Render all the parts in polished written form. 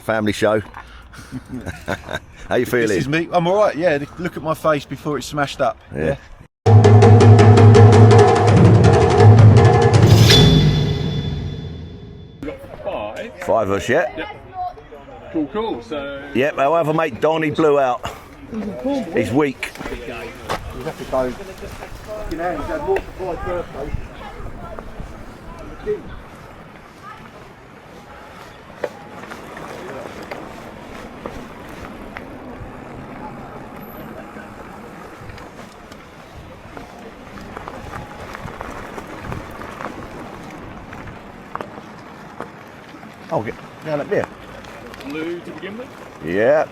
family show. How you feeling? This is me. I'm all right. Yeah. Look at my face before it's smashed up. Yeah. Five of us, yeah? Yep. Cool. So. Yep, our other mate Don, he blew out. He's weak. You have to go. You know, he's had more surprise birthday. Oh, get down up there. Blue to begin with? Yeah.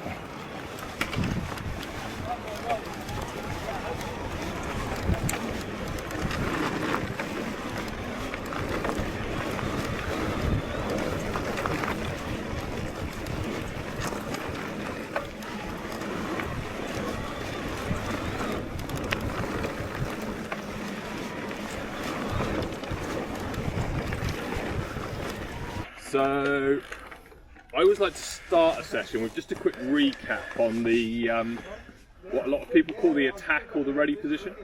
So, I always like to start a session with just a quick recap on the what a lot of people call the attack or the ready position.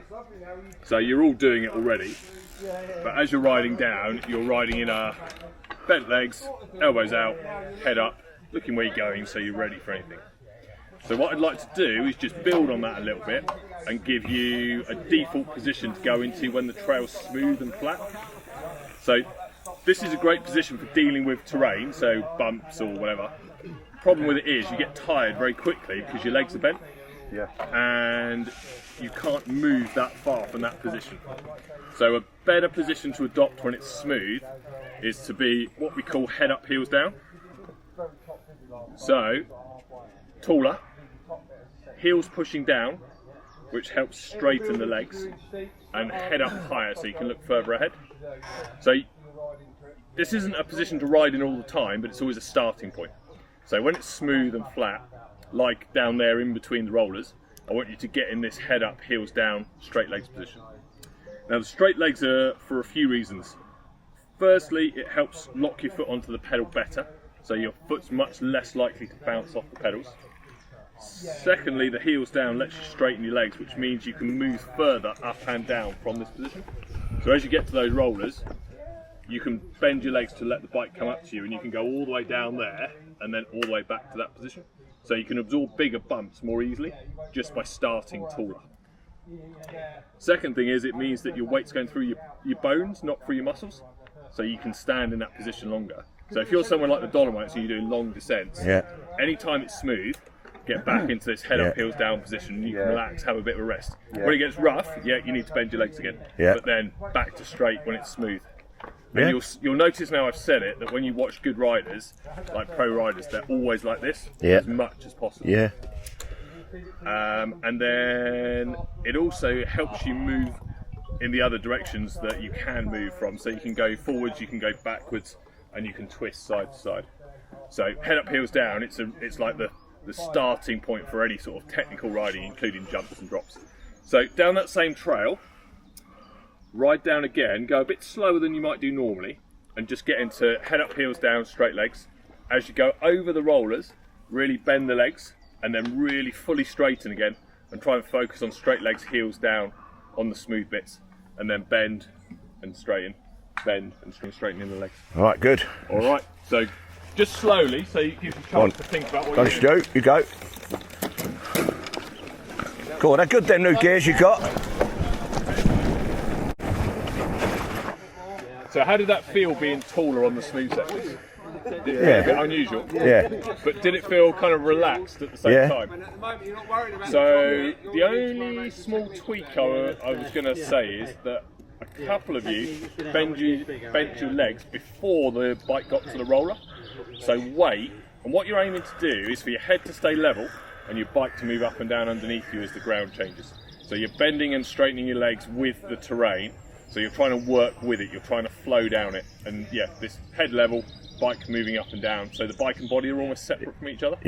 So you're all doing it already, but as you're riding down, you're riding in a bent legs, elbows out, head up, looking where you're going so you're ready for anything. So what I'd like to do is just build on that a little bit and give you a default position to go into when the trail's smooth and flat. So this is a great position for dealing with terrain, so bumps or whatever. Problem with it is you get tired very quickly because your legs are bent. Yeah. And you can't move that far from that position. So a better position to adopt when it's smooth is to be what we call head up, heels down. So taller, heels pushing down, which helps straighten the legs, and head up higher so you can look further ahead. So this isn't a position to ride in all the time, but it's always a starting point. So when it's smooth and flat, like down there in between the rollers, I want you to get in this head up, heels down, straight legs position. Now the straight legs are for a few reasons. Firstly, it helps lock your foot onto the pedal better, so your foot's much less likely to bounce off the pedals. Secondly, the heels down lets you straighten your legs, which means you can move further up and down from this position. So as you get to those rollers, you can bend your legs to let the bike come up to you, and you can go all the way down there and then all the way back to that position. So you can absorb bigger bumps more easily just by starting taller. Second thing is it means that your weight's going through your bones, not through your muscles. So you can stand in that position longer. So if you're someone like the Dolomites and you're doing long descents, anytime it's smooth, get back into this head up, heels down position, and you can relax, have a bit of a rest. When it gets rough, you need to bend your legs again. But then back to straight when it's smooth. And you'll notice now I've said it, that when you watch good riders, like pro riders, they're always like this, as much as possible. And then it also helps you move in the other directions that you can move from. So you can go forwards, you can go backwards, and you can twist side to side. So head up, heels down, it's like the starting point for any sort of technical riding, including jumps and drops. So down that same trail, ride down again, go a bit slower than you might do normally, and just get into head up, heels down, straight legs. As you go over the rollers, really bend the legs, and then really fully straighten again, and try and focus on straight legs, heels down on the smooth bits, and then bend and straighten, bend and straighten in the legs. All right, good. All right, so just slowly, so you give you a chance to think about what you're doing. Stu, you go. Cool, they're good, them new gears you got. So how did that feel being taller on the smooth sections? Did it feel a bit unusual? But did it feel kind of relaxed at the same time? So the only small tweak I was going to say is that a couple of you bent your legs before the bike got to the roller. So wait, and what you're aiming to do is for your head to stay level and your bike to move up and down underneath you as the ground changes. So you're bending and straightening your legs with the terrain. So you're trying to work with it, you're trying to flow down it. And this head level, bike moving up and down. So the bike and body are almost separate from each other.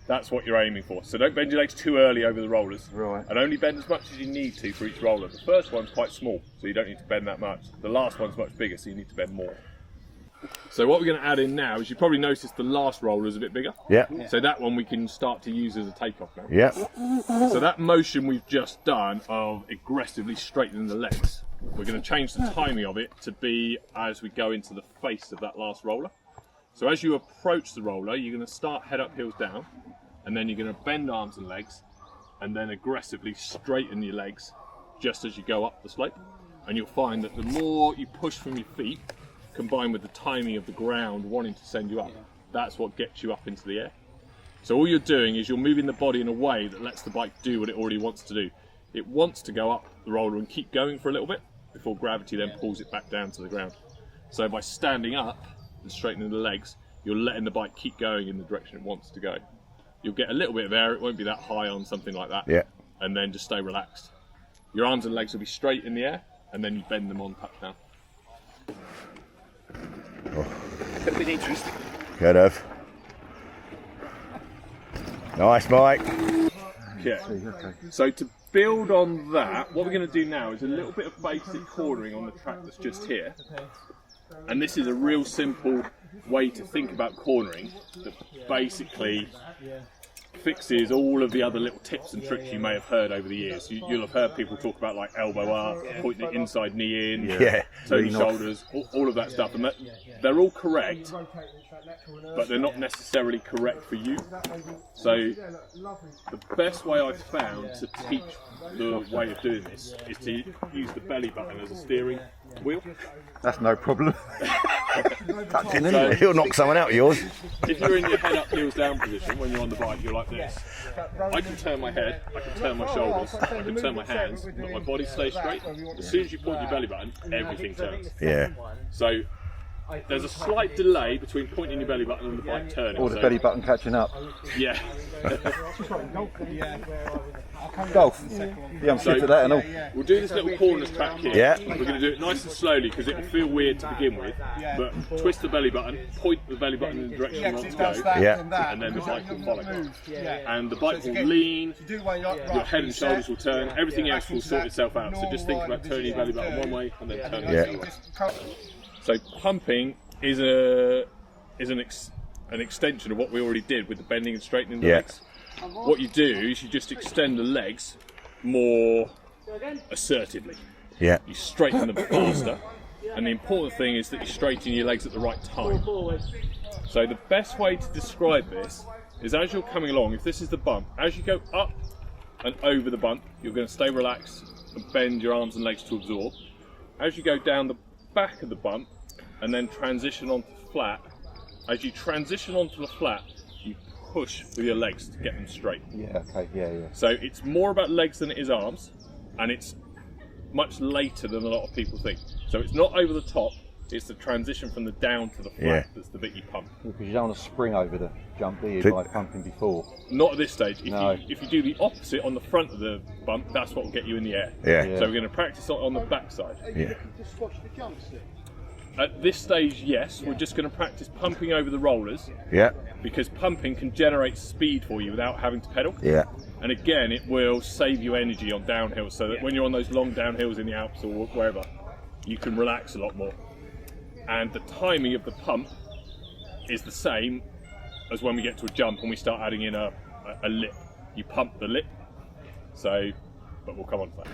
That's what you're aiming for. So don't bend your legs too early over the rollers. And only bend as much as you need to for each roller. The first one's quite small, so you don't need to bend that much. The last one's much bigger, so you need to bend more. So what we're going to add in now is you probably noticed the last roller is a bit bigger. Yeah. So that one we can start to use as a takeoff now. Yeah. So that motion we've just done of aggressively straightening the legs, we're going to change the timing of it to be as we go into the face of that last roller. So as you approach the roller, you're going to start head up, heels down, and then you're going to bend arms and legs, and then aggressively straighten your legs just as you go up the slope. And you'll find that the more you push from your feet, combined with the timing of the ground wanting to send you up, that's what gets you up into the air. So all you're doing is you're moving the body in a way that lets the bike do what it already wants to do. It wants to go up the roller and keep going for a little bit before gravity then pulls it back down to the ground. So by standing up and straightening the legs, you're letting the bike keep going in the direction it wants to go. You'll get a little bit of air, it won't be that high on something like that, Yeah. and then just stay relaxed. Your arms and legs will be straight in the air, and then you bend them on touchdown. Could have been interesting. Could have. Nice, Mike. Okay. So to build on that, what we're going to do now is a little bit of basic cornering on the track that's just here. And this is a real simple way to think about cornering that basically fixes all of the other little tips and tricks you may have heard over the years. You'll have heard people talk about like elbow up, pointing the inside knee in, turning shoulders, all of that stuff. And they're all correct, but they're not necessarily correct for you. So the best way I've found to teach the way of doing this is to use the belly button as a steering wheel. That's no problem. So, He'll knock someone out of yours. if you're in your head up, heels down position, when you're on the bike, you're like this. I can turn my head, I can turn my shoulders, I can turn my hands, but my body stays straight. As soon as you point your belly button, everything turns. Yeah. So there's a slight delay between pointing your belly button and the bike turning. Or the so, belly button catching up. Yeah. Golf. Yeah, I'm shit at that and all. We'll do this little corners track here. Yeah. We're going to do it nice and slowly because it will feel weird to begin with. But twist the belly button, point the belly button in the direction you want to go, Yeah. and then the bike will follow. And the bike will lean, your head and shoulders will turn, everything else will sort itself out. So just think about turning your belly button one way and then turning it the other way. So pumping is an extension of what we already did with the bending and straightening the legs. What you do is you just extend the legs more assertively. Yeah. You straighten them faster, and the important thing is that you straighten your legs at the right time. So the best way to describe this is as you're coming along, if this is the bump, as you go up and over the bump, you're going to stay relaxed and bend your arms and legs to absorb. As you go down the back of the bump and then transition onto flat, as you transition onto the flat, you push with your legs to get them straight. Yeah, okay, yeah. So it's more about legs than it is arms, and it's much later than a lot of people think. So it's not over the top, it's the transition from the down to the flat that's the bit you pump. Because you don't want to spring over the jump, do you, by pumping before? Not at this stage. No. If you do the opposite on the front of the bump, that's what will get you in the air. Yeah. So we're going to practice on the back side. Yeah. At this stage, yes, we're just going to practice pumping over the rollers. Yeah. Because pumping can generate speed for you without having to pedal. Yeah. And again, it will save you energy on downhills, so that when you're on those long downhills in the Alps or wherever, you can relax a lot more. And the timing of the pump is the same as when we get to a jump and we start adding in a lip. You pump the lip, so, but we'll come on to that.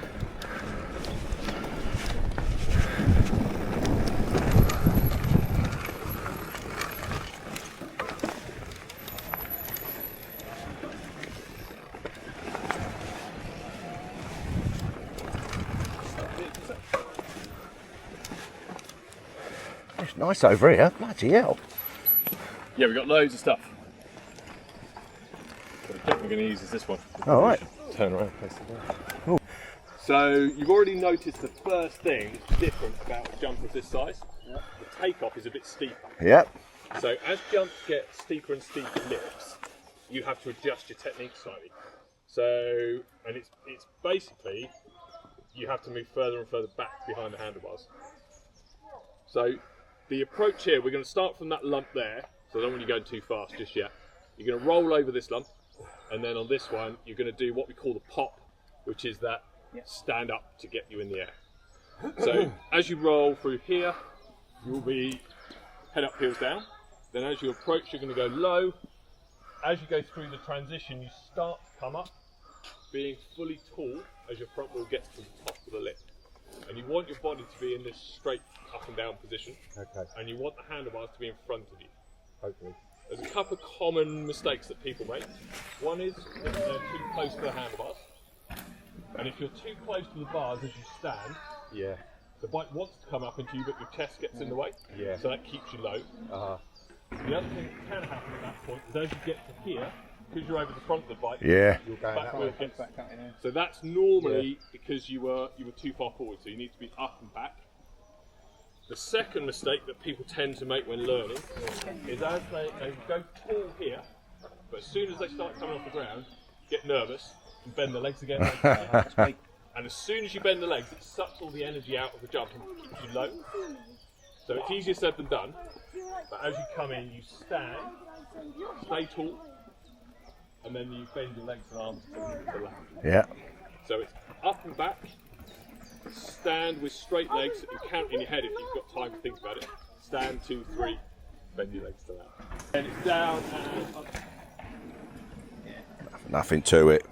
It's nice over here. Bloody hell. Yeah, we've got loads of stuff. So the kit we're going to use is this one. All right. Turn around, place it down. So you've already noticed the first thing different about a jump of this size. The takeoff is a bit steeper. Yep. So as jumps get steeper and steeper lips, you have to adjust your technique slightly. So, and it's basically, you have to move further and further back behind the handlebars. So the approach here, we're going to start from that lump there, so I don't want you going too fast just yet. You're going to roll over this lump, and then on this one, you're going to do what we call the pop, which is that stand up to get you in the air. So as you roll through here, you'll be head up, heels down. Then as you approach, you're going to go low. As you go through the transition, you start to come up, being fully tall as your front wheel gets to the top of the lip. And you want your body to be in this straight up and down position. Okay. And you want the handlebars to be in front of you. Hopefully. There's a couple of common mistakes that people make. One is that they're too close to the handlebars. And if you're too close to the bars as you stand, the bike wants to come up into you, but your chest gets in the way. Yeah. So that keeps you low. The other thing that can happen at that point is as you get to here, because you're over the front of the bike, your back wheel gets. So that's normally because you were too far forward. So you need to be up and back. The second mistake that people tend to make when learning is as they go tall here, but as soon as they start coming off the ground, get nervous and bend the legs again. And as soon as you bend the legs, it sucks all the energy out of the jump and keeps you low. So it's easier said than done. But as you come in, you stand, stay tall, and then you bend your legs and arms to the left. Yeah. So it's up and back, stand with straight legs, and count in your head if you've got time to think about it. Stand, 2, 3, bend your legs to that. And it's down and up. Nothing to it.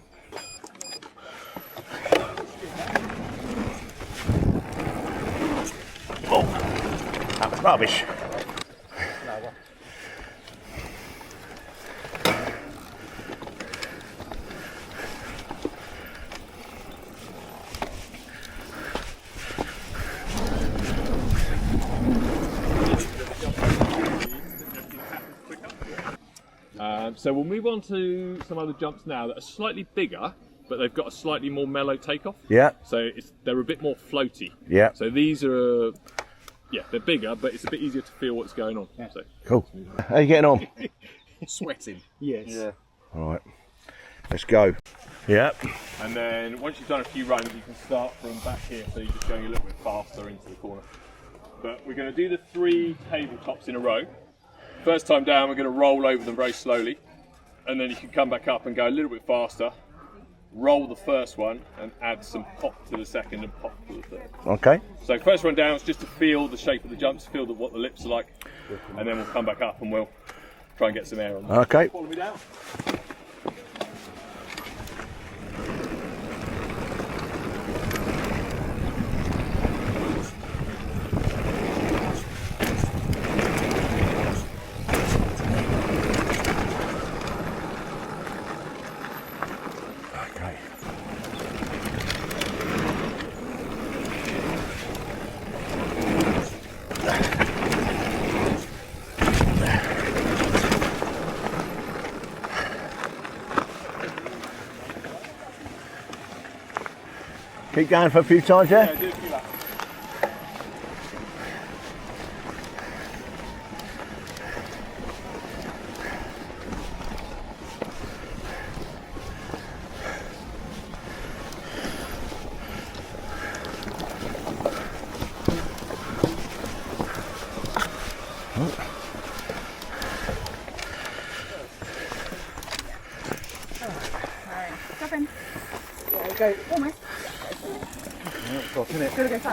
Oh, that was rubbish. So we'll move on to some other jumps now that are slightly bigger, but they've got a slightly more mellow takeoff. Yeah. So they're a bit more floaty. Yeah. So these are, they're bigger, but it's a bit easier to feel what's going on. Yeah. So, cool. How are you getting on? Sweating. Yes. Yeah. All right. Let's go. Yep. And then once you've done a few runs, you can start from back here, so you're just going a little bit faster into the corner. But we're going to do the 3 tabletops in a row. First time down, we're going to roll over them very slowly, and then you can come back up and go a little bit faster, roll the first one, and add some pop to the second and pop to the third. Okay. So first one down is just to feel the shape of the jumps, feel what the lips are like, and then we'll come back up and we'll try and get some air on them. Okay. Follow me down. Keep going for a few times, yeah? Yeah, do a few laps.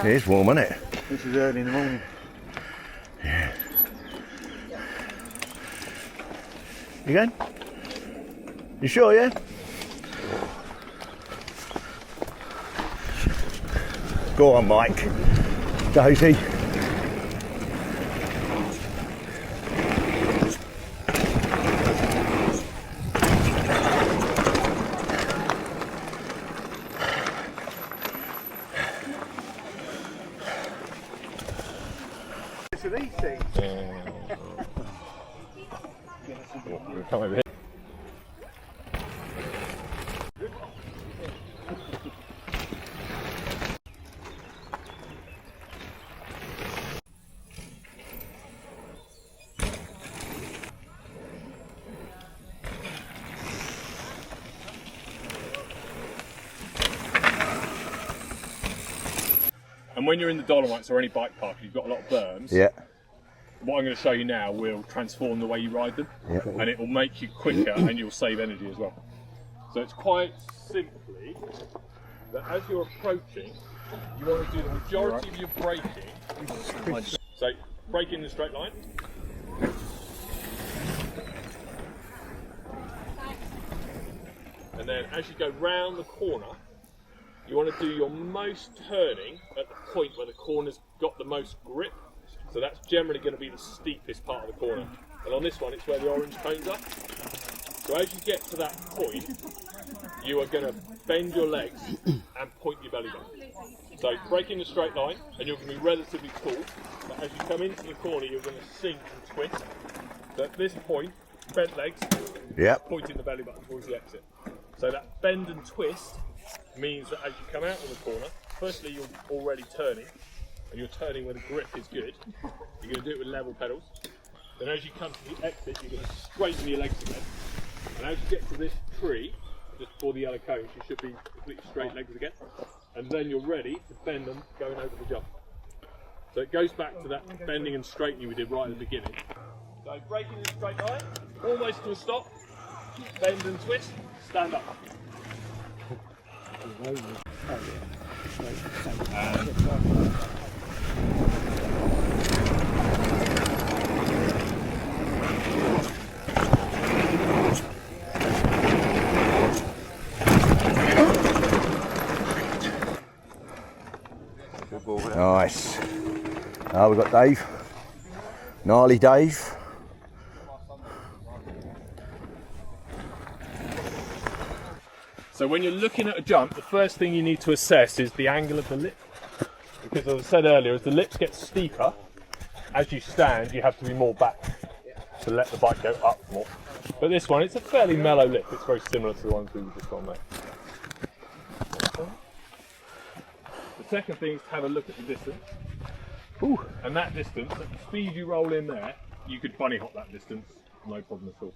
It is warm, isn't it? This is early in the morning. Yeah. You going? You sure, yeah? Go on, Mike. Daisy. Come over here. And when you're in the Dolomites or any bike park, you've got a lot of berms. Yeah. What I'm going to show you now will transform the way you ride them, yeah. And it will make you quicker and you'll save energy as well. So it's quite simply that as you're approaching, you want to do the majority of your braking. So brake in the straight line, And then as you go round the corner, you want to do your most turning at the point where the corner's got the most grip. So that's generally going to be the steepest part of the corner. And on this one, it's where the orange cones are. So as you get to that point, you are going to bend your legs and point your belly button. So break in a straight line, and you're going to be relatively tall. But as you come into the corner, you're going to sink and twist. So at this point, bent legs, pointing the belly button towards the exit. So that bend and twist means that as you come out of the corner, firstly you're already turning, and you're turning where the grip is good. You're going to do it with level pedals. Then as you come to the exit, you're going to straighten your legs again. And as you get to this tree, just before the yellow cones, you should be completely straight legs again. And then you're ready to bend them going over the jump. So it goes back to that bending and straightening we did right at the beginning. So breaking in a straight line, almost to a stop, bend and twist, stand up. Nice. Oh, we've got Dave. Gnarly Dave. So when you're looking at a jump, the first thing you need to assess is the angle of the lip. Because as I said earlier, as the lips get steeper, as you stand, you have to be more back to let the bike go up more. But this one, it's a fairly mellow lip. It's very similar to the ones we've just gone there. The second thing is to have a look at the distance. Ooh. And that distance, at the speed you roll in there, you could bunny hop that distance, no problem at all.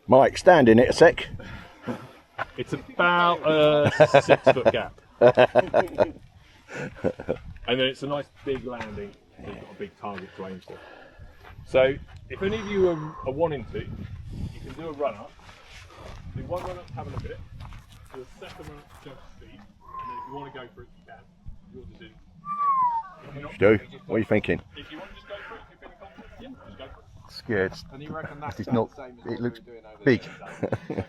Mike, stand in it a sec. It's about a 6 foot gap. And then it's a nice big landing, so you've got a big target to aim for. So if any of you are wanting to, you can do a run up. Do one run up, have a look at it. Do a second run up to jump speed. And then if you want to go for it, you can. Yours is in. Stu, what are you thinking? If you want to just go for it, if you're feeling confident, yeah, just go for it. Scared. And you reckon that's It's about not. the same as It what looks we were doing over big. there?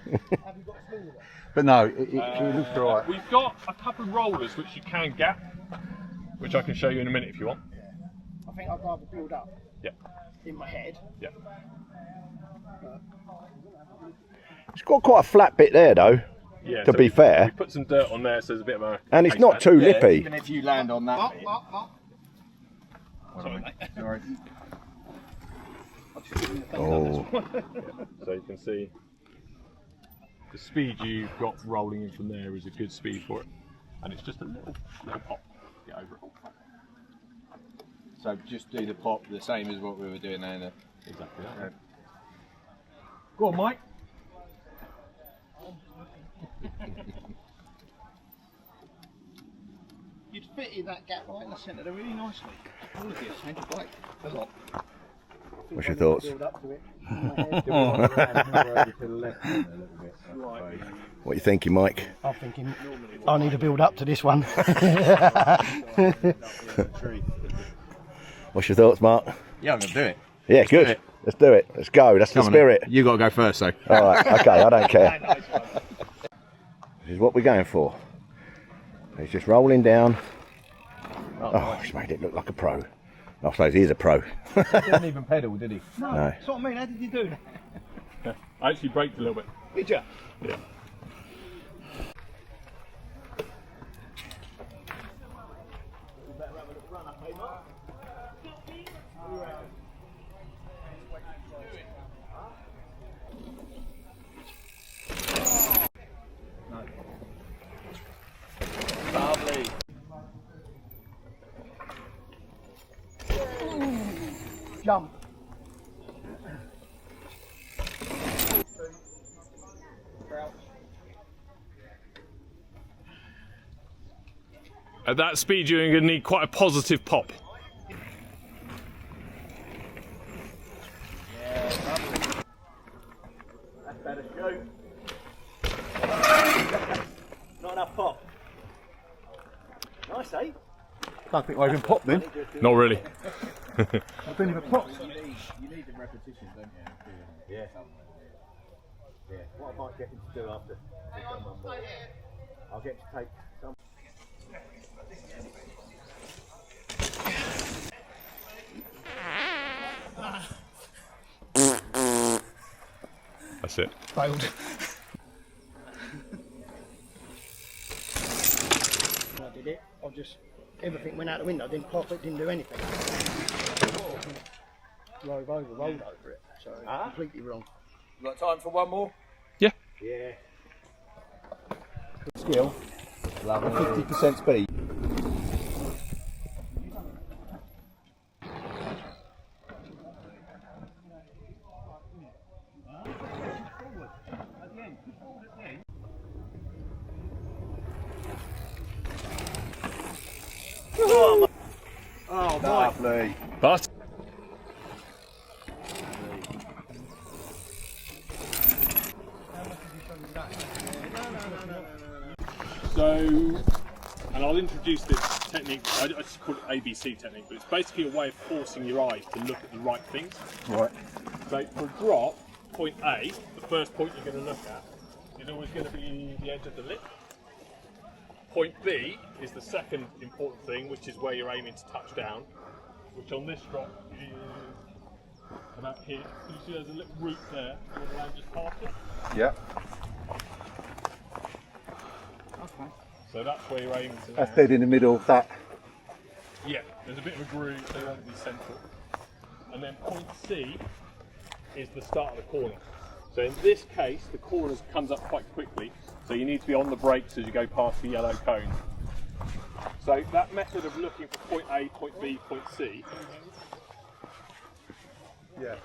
But no, it looks alright. We've got a couple of rollers which you can gap, which I can show you in a minute if you want. I think I'd rather build up Yeah. in my head. Yeah. It's got quite a flat bit there though. Yeah. To be fair. We put some dirt on there, so there's a bit of a. And it's pace not band. too Yeah, lippy. even if you land on that bit. Sorry. Sorry. Oh, So you can see the speed you've got rolling in from there is a good speed for it, and it's just a little pop. Get over it. So just do the pop the same as what we were doing there. Exactly that. Go on, Mike. You'd fit in that gap right in the centre there really nicely. All of you, change your bike a lot. what's your thoughts? Build up to it. What are you thinking, Mike? I'm thinking I need to build up to this one. What's your thoughts, Mark? Yeah, I'm going to do it. Yeah, good. it. Let's do it. Let's go. That's the spirit. You got to go first, though. All right. Okay. I don't care. This is what we're going for. He's just rolling down. Oh, he's made it look like a pro. I suppose he is a pro. He didn't even pedal, did he? No, No. that's what I mean. How did you do that? I actually braked a little bit. Did you? Yeah. Lovely. Jump. At that speed, you're going to need quite a positive pop. That's better shoot. Not enough pop. Nice, eh? I think I even popped then. Not really. I didn't even pop. You need the repetition, don't you? Yeah. Yeah. What I might get him to do after we've done one more, I'll get to take some. That's it. Failed. When I did it, everything went out the window, didn't pop it, didn't do anything. Rolled over it, so completely wrong. You got time for one more? Yeah. Yeah. Skill. Lovely. 50% speed. Oh, Lovely. But so, and I'll introduce this technique. I just call it ABC technique, but it's basically a way of forcing your eyes to look at the right things. Right. So for a drop, point A, the first point you're going to look at is always going to be the edge of the lip. Point B is the second important thing, which is where you're aiming to touch down, which on this drop is about here. You see there's a little root there, you want to land just past it. Yeah. Okay. So that's where you're aiming to That's land. dead in the middle of that. Yeah, there's a bit of a groove, so you want to be central. And then point C is the start of the corner. So in this case, the corner comes up quite quickly, so you need to be on the brakes as you go past the yellow cone. So that method of looking for point A, point B, point C, Yeah.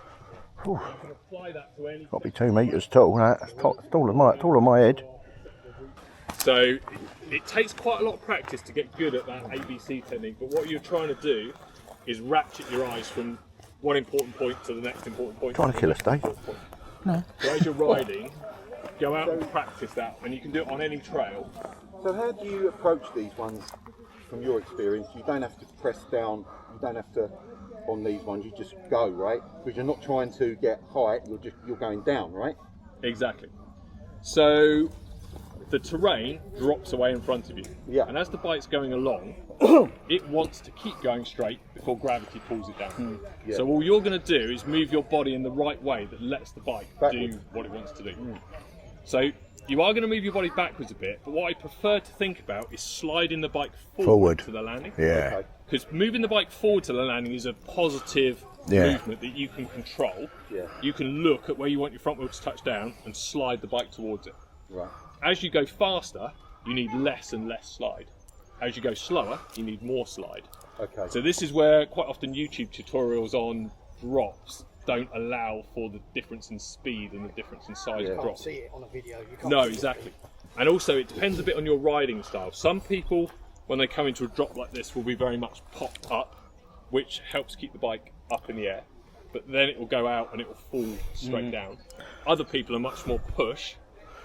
you can apply that to any. Got to be 2 metres tall. That's taller than my head. So it takes quite a lot of practice to get good at that ABC technique, but what you're trying to do is ratchet your eyes from one important point to the next important point. Trying to kill us, Dave. No. So as you're riding, go out and practice that, and you can do it on any trail. So how do you approach these ones from your experience? You don't have to press down, you don't have to on these ones, you just go, right? Because you're not trying to get height, you're going down, right? Exactly. So the terrain drops away in front of you. Yeah. And as the bike's going along, it wants to keep going straight before gravity pulls it down. Yeah. So all you're going to do is move your body in the right way that lets the bike Backwards. do what it wants to do. So you are going to move your body backwards a bit, but what I prefer to think about is sliding the bike forward. To the landing. Yeah. Okay. Because moving the bike forward to the landing is a positive movement that you can control. Yeah. You can look at where you want your front wheel to touch down and slide the bike towards it. Right. As you go faster, you need less and less slide. As you go slower, you need more slide. Okay. So this is where quite often YouTube tutorials on drops don't allow for the difference in speed and the difference in size Yeah. of You drop. can't see it on a video. You can't No, see it. exactly. And also it depends a bit on your riding style. Some people, when they come into a drop like this, will be very much popped up, which helps keep the bike up in the air. But then it will go out and it will fall straight down. Other people are much more push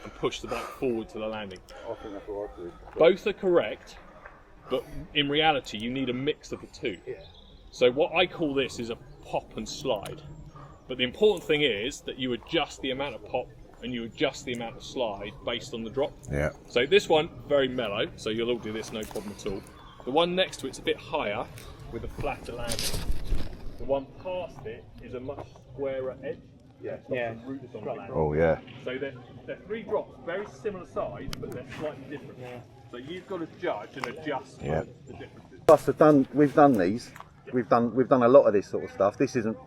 and push the bike forward to the landing. I think that's what I do. Both are correct, but in reality you need a mix of the two. Yeah. So what I call this is a pop and slide. But the important thing is that you adjust the amount of pop and you adjust the amount of slide based on the drop. Yeah. So this one, very mellow, so you'll all do this no problem at all. The one next to it's a bit higher with a flatter landing. The one past it is a much squarer edge. Yeah. The root is on the landing. Oh, yeah. So they're 3 drops, very similar size, but they're slightly different. So you've got to judge and adjust Yeah. the differences. Us we've done these. We've done a lot of this sort of stuff. This isn't,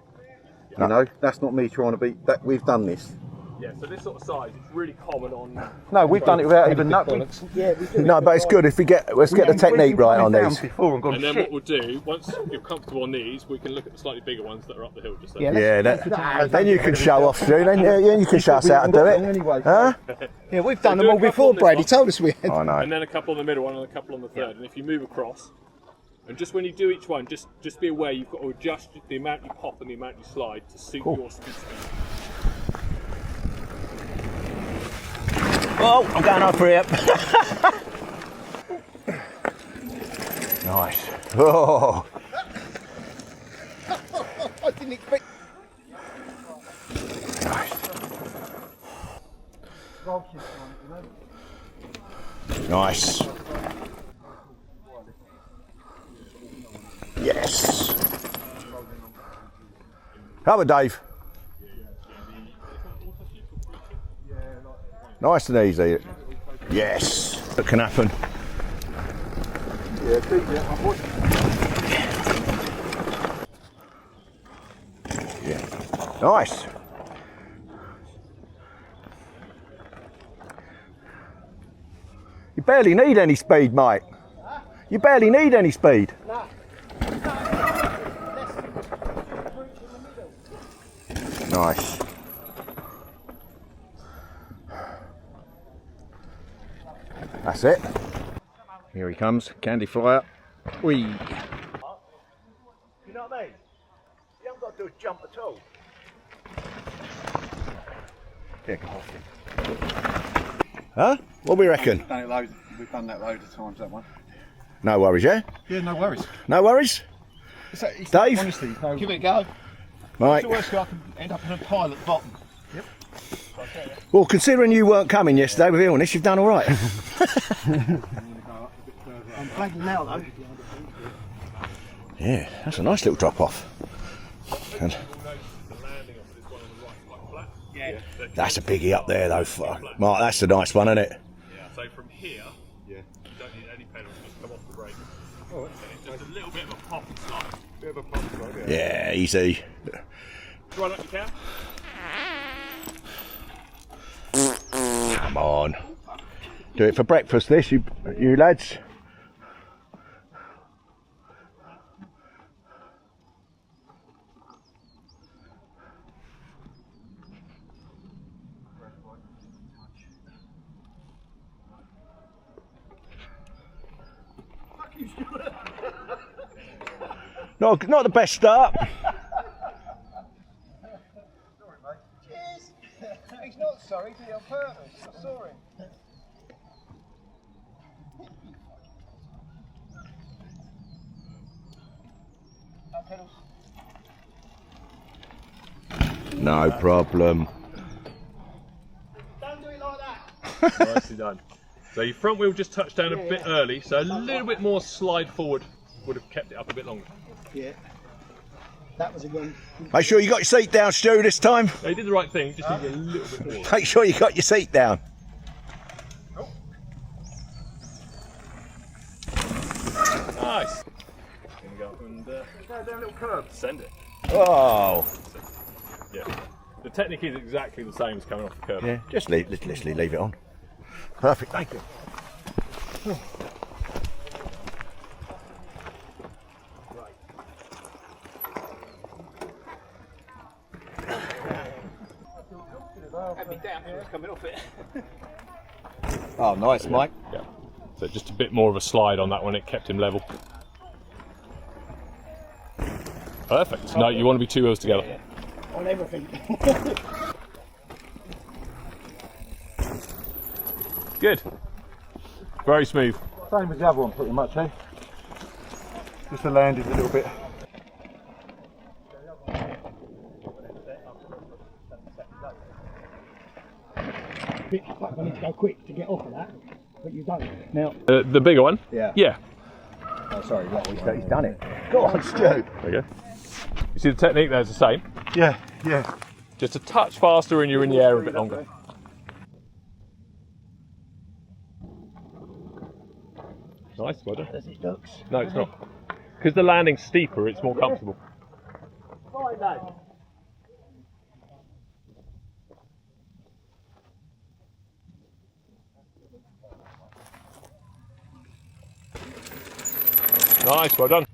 you know, that's not me trying to be. That we've done this. Yeah, so this sort of size, it's really common on. No, we've done it without even knowing. Yeah, we do. No, but it's good if let's get the technique right on these. Before and gone, And then shit. what we'll do, once you're comfortable on these, we can look at the slightly bigger ones that are up the hill just there. Yeah. Yeah, then you can show off, Stu. Then you can show us how to do it. Anyway, Huh? Yeah, we've done do them a all couple before, on this Brad. He one. told us we had. I know. And then a couple on the middle one and a couple on the third. And if you move across, and just when you do each one, just be aware you've got to adjust the amount you pop and the amount you slide to suit your speed. Oh, I'm going over here. Nice. Oh, I didn't expect. Nice. Yes. Cover, Dave. Nice and easy. Yes. That can happen. Yeah, keep it. I'm watching. Yeah. Nice. You barely need any speed, mate. You barely need any speed. Nice. That's it. Here he comes, candy flyer. Whee. You know what I mean? You haven't got to do a jump at all. Yeah, come on. Huh? What do we reckon? We've done that loads of times, that one. No worries, yeah? Yeah, no worries. No worries? Dave? Honestly, no. Give it a go. Right. The worst, I can end up in a pile at the bottom. Yep. Well, considering you weren't coming yesterday with illness, you've done all right. I'm flagging now though. Yeah, that's a nice little drop off. And that's a biggie up there though. Mark, that's a nice one, isn't it? Yeah, so from here, you don't need any pedals, just come off the brake. And it's just a little bit of a pop and slide. Bit of a pop and slide, Yeah, easy. Run up your cab. Come on. Do it for breakfast, this, you lads. Not the best start. Cheers. He's not sorry, he did it on purpose. I saw him. No problem. Don't do it like that. Nicely done. So your front wheel just touched down a bit early, so a little bit more slide forward would have kept it up a bit longer. Yeah. That was a good. Make sure you got your seat down, Stu, this time. So you did the right thing, just needed a little bit more. Make sure you got your seat down. Nice. Gonna go up and go down a little curb. Send it. Oh. Yeah. The technique is exactly the same as coming off the curb. Yeah, just literally leave it on. Perfect, thank you. Had me down when I was coming off it. Oh, nice, Mike. Yeah. So just a bit more of a slide on that one, it kept him level. Perfect. No, you want to be two wheels together. On everything. Good. Very smooth. Same as the other one, pretty much, eh? Just the landing a little bit. I need to go quick to get off of that, but you don't. Now. The bigger one? Yeah. Yeah. Oh, sorry. He's done it. Go on, Stu. There you go. You see the technique there's the same. Yeah, yeah. Just a touch faster and you're in the air a bit longer. Nice, well done. As it looks. No, it's not. Because the landing's steeper, it's more comfortable. Fine, Dave. Nice, well done.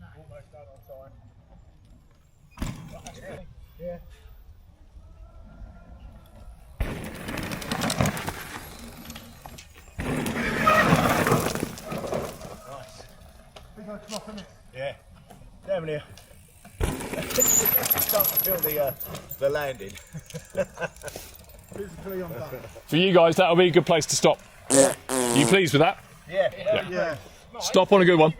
Yeah. Yeah, down here. Start to feel the landing. For you guys, that'll be a good place to stop. Yeah. You pleased with that? Yeah. Stop on a good one.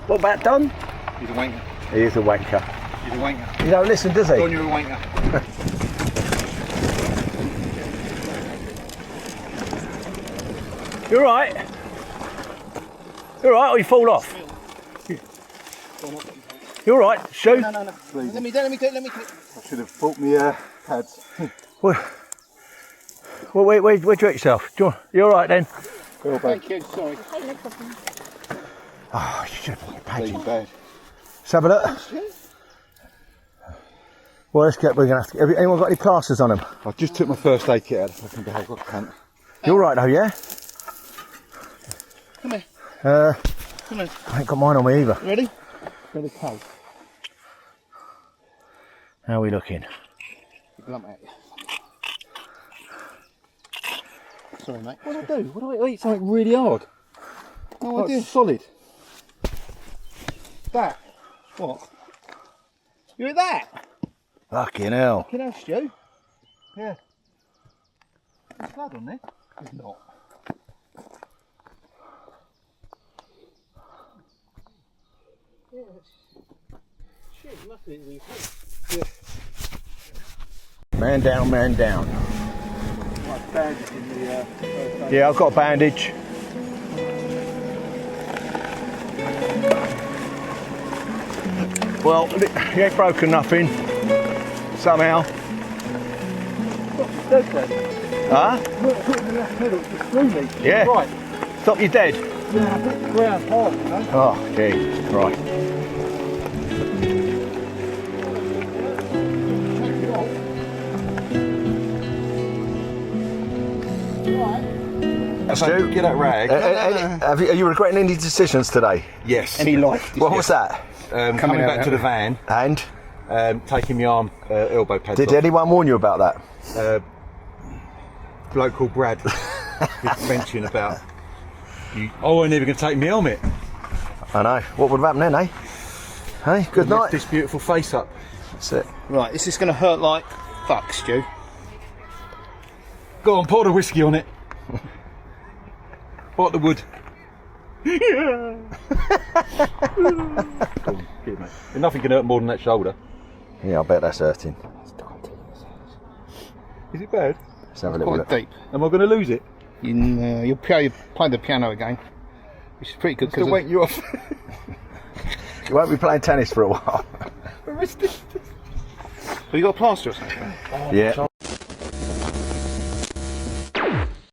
What about Don? He's a wanker. He is a wanker. He's a wanker. You don't listen, does he? Don, you're a wanker. You alright? You alright, or you fall off? You alright, Stu? No. Let me do it. I should have bought me pads. Where'd you hurt yourself? You alright then? Thank you, sorry. Oh, you should have bought your pads. Bad. Let's have a look. Well, we're going to have to... Have anyone got any plasters on them? I just took my first aid kit out of the fucking bag. What cunt. You alright though, yeah? Come here. Come here. I ain't got mine on me either. Ready? Ready, cold. How are we looking? Lump at you. Sorry, mate. What do I do? What do I eat? Something really hard. No idea. Solid. That. What? You at that? Fucking hell. Fucking hell, Stu. Yeah. There's blood on there. There's not. Yeah, shit, you must be eating. Man down, man down. Like bandage in the first aid. Yeah, I've got a bandage. Well, you ain't broken nothing. Somehow. Huh? Swinley. Yeah. Right. Stop you dead. Yeah, I hit the ground hard, you know. Oh, gee. Right. Stu, Get that rag. are you regretting any decisions today? Yes. Any life. What was that? Coming back to the van, And taking my arm elbow pads did off. anyone warn you about that? Bloke called Brad did mention about I ain't even going to take my helmet. I know. What would have happened then, eh? Hey, good night. This beautiful face up. That's it. Right, this is going to hurt like fuck, Stu. Go on, pour the whiskey on it. Bite the wood. Go on, get it, mate. Nothing can hurt more than that shoulder. Yeah, I bet that's hurting. Is it bad? Let's have a little Quite look. deep. Am I going to lose it? You'll play the piano again, which is pretty good Still because wake you off. You won't be playing tennis for a while. have you got a plaster or something? Yeah.